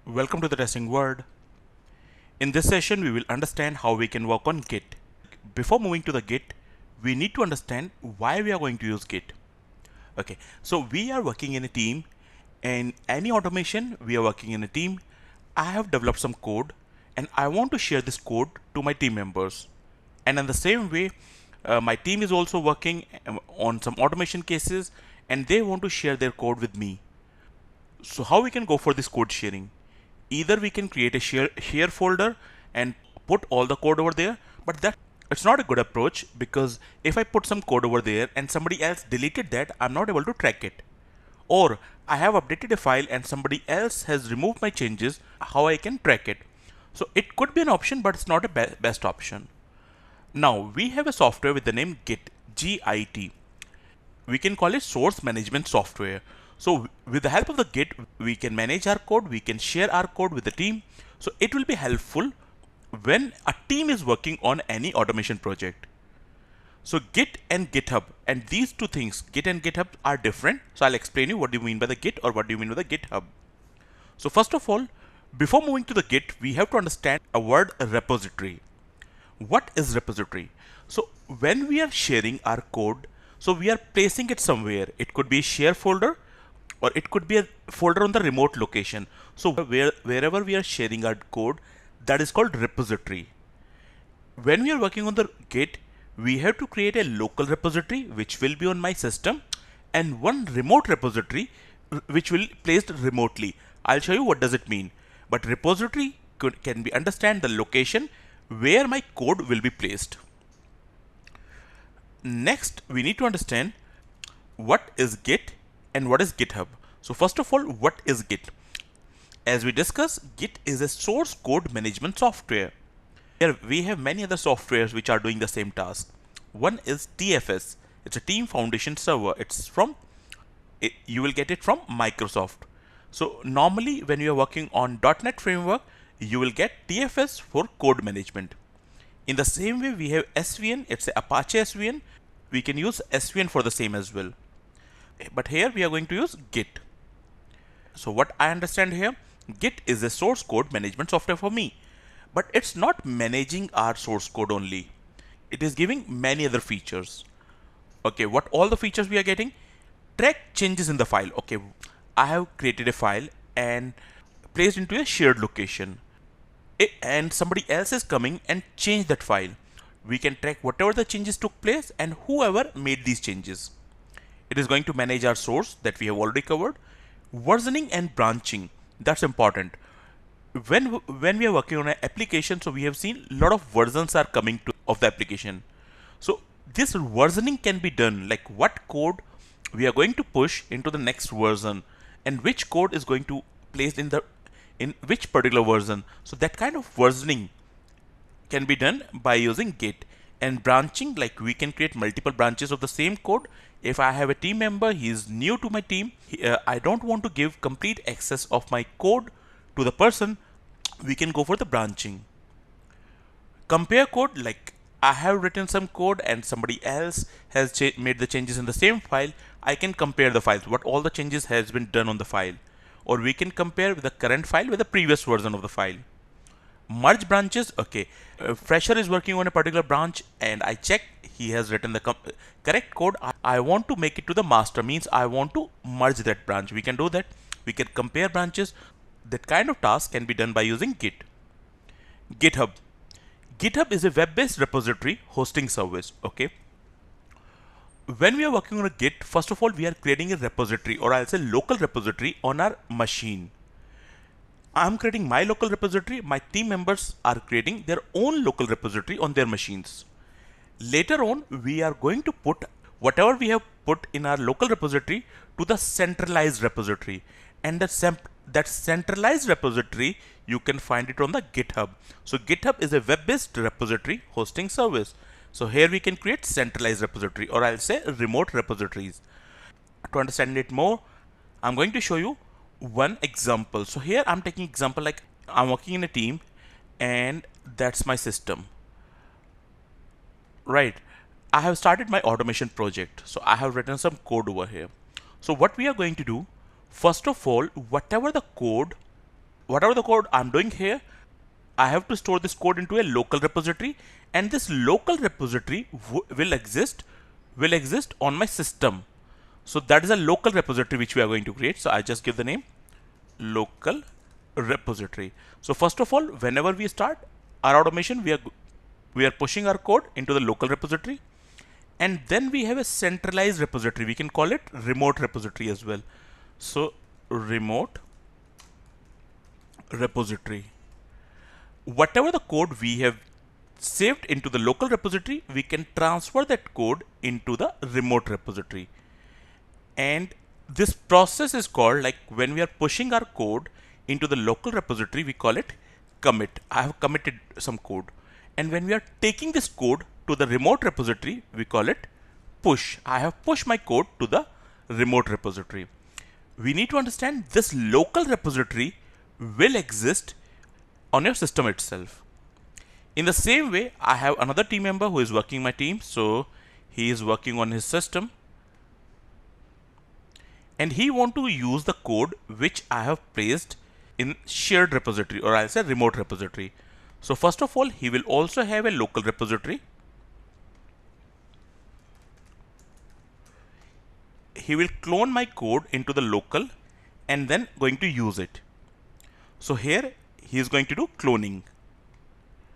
Welcome to the testing world. In this session, we will understand how we can work on Git. Before moving to the Git, we need to understand why we are going to use Git. Okay, so we are working in a team, and any automation, we are working in a team. I have developed some code, and I want to share this code to my team members. And in the same way, my team is also working on some automation cases, and they want to share their code with me. So how we can go for this code sharing? Either we can create a share folder and put all the code over there, but that it's not a good approach, because if I put some code over there and somebody else deleted that, I'm not able to track it. Or I have updated a file and somebody else has removed my changes, how I can track it? So it could be an option, but it's not a best option. Now we have a software with the name GIT, GIT. We can call it source management software. So with the help of the Git, we can manage our code, we can share our code with the team. So it will be helpful when a team is working on any automation project. So Git and GitHub, and these two things, Git and GitHub, are different. So I'll explain you what do you mean by the Git or what do you mean by the GitHub. So first of all, before moving to the Git, we have to understand a word repository. What is repository? So when we are sharing our code, so we are placing it somewhere. It could be a share folder, or it could be a folder on the remote location. So wherever we are sharing our code, that is called repository. When we are working on the Git, we have to create a local repository which will be on my system, and one remote repository which will be placed remotely. I'll show you what does it mean. But repository can be understand the location where my code will be placed. Next, we need to understand what is Git and what is GitHub. So first of all, what is Git? As we discussed, Git is a source code management software. Here we have many other softwares which are doing the same task. One is TFS. It's a Team Foundation Server. You will get it from Microsoft. So normally when you are working on .NET framework, you will get TFS for code management. In the same way, we have SVN. It's a Apache SVN. We can use SVN for the same as well. But here we are going to use Git. So what I understand here, Git is a source code management software for me. But it's not managing our source code only. It is giving many other features. Okay, what all the features we are getting? Track changes in the file. Okay, I have created a file and placed into a shared location. And somebody else is coming and change that file. We can track whatever the changes took place and whoever made these changes. It is going to manage our source that we have already covered. Versioning and branching, that's important. When we are working on an application, so we have seen a lot of versions are coming of the application. So this versioning can be done, like what code we are going to push into the next version and which code is going to place in which particular version. So that kind of versioning can be done by using Git. And branching, like we can create multiple branches of the same code. If I have a team member, he is new to my team, I don't want to give complete access of my code to the person, we can go for the branching. Compare code, like I have written some code and somebody else has made the changes in the same file. I can compare the files, what all the changes has been done on the file. Or we can compare with the current file with the previous version of the file. Merge branches, okay. Fresher is working on a particular branch and I check he has written the correct code. I want to make it to the master, means I want to merge that branch. We can do that. We can compare branches. That kind of task can be done by using Git. GitHub. GitHub is a web-based repository hosting service, okay. When we are working on a Git, first of all, we are creating a repository, or I'll say local repository on our machine. I'm creating my local repository. My team members are creating their own local repository on their machines. Later on, we are going to put whatever we have put in our local repository to the centralized repository. And that centralized repository, you can find it on the GitHub. So GitHub is a web-based repository hosting service. So here we can create centralized repository, or I'll say remote repositories. To understand it more, I'm going to show you one example. So here I'm taking example like I'm working in a team and that's my system, right? I have started my automation project, so I have written some code over here. So what we are going to do, first of all, whatever the code whatever the code I'm doing here, I have to store this code into a local repository, and this local repository will exist on my system. So that is a local repository which we are going to create. So I just give the name local repository. So first of all, whenever we start our automation, we are pushing our code into the local repository, and then we have a centralized repository. We can call it remote repository as well. So remote repository. Whatever the code we have saved into the local repository, we can transfer that code into the remote repository. And this process is called, like when we are pushing our code into the local repository, we call it commit. I have committed some code. And when we are taking this code to the remote repository, we call it push. I have pushed my code to the remote repository. We need to understand this local repository will exist on your system itself. In the same way, I have another team member who is working my team. So he is working on his system, and he want to use the code which I have placed in shared repository, or I'll say remote repository. So first of all, he will also have a local repository. He will clone my code into the local and then going to use it. So here he is going to do cloning.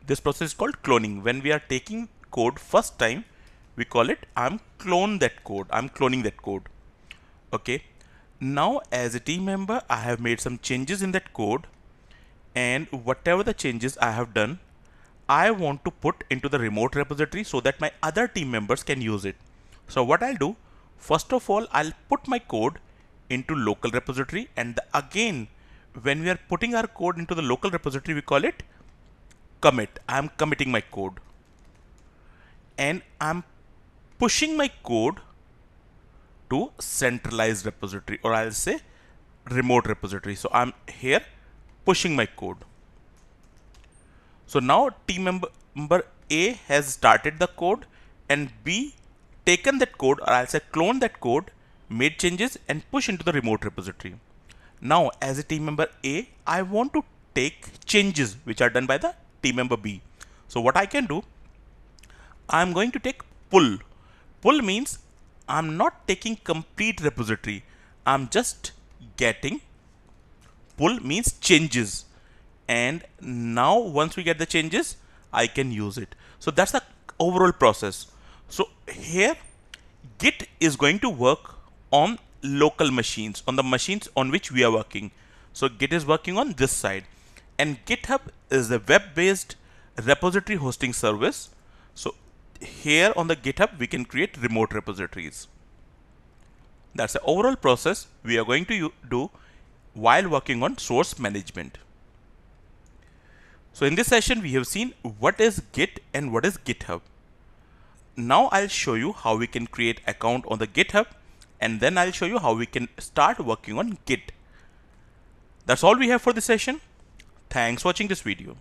This process is called cloning. When we are taking code first time, we call it I'm cloning that code. Okay. Now as a team member, I have made some changes in that code, and whatever the changes I have done, I want to put into the remote repository so that my other team members can use it. So what I'll do, first of all, I'll put my code into local repository, and again, when we are putting our code into the local repository, we call it commit. I'm committing my code, and I'm pushing my code to centralized repository, or I'll say remote repository. So I'm here pushing my code. So now team member A has started the code, and B taken that code, or I'll say cloned that code, made changes and push into the remote repository. Now as a team member A, I want to take changes which are done by the team member B. So what I can do, I'm going to take pull. Pull means I'm not taking complete repository. I'm just getting. Pull means changes. And now once we get the changes, I can use it. So that's the overall process. So here Git is going to work on local machines, on the machines on which we are working. So Git is working on this side, and GitHub is a web-based repository hosting service. So here on the GitHub, we can create remote repositories. That's the overall process we are going to do while working on source management. So in this session, we have seen what is Git and what is GitHub. Now I'll show you how we can create account on the GitHub, and then I'll show you how we can start working on Git. That's all we have for this session. Thanks for watching this video.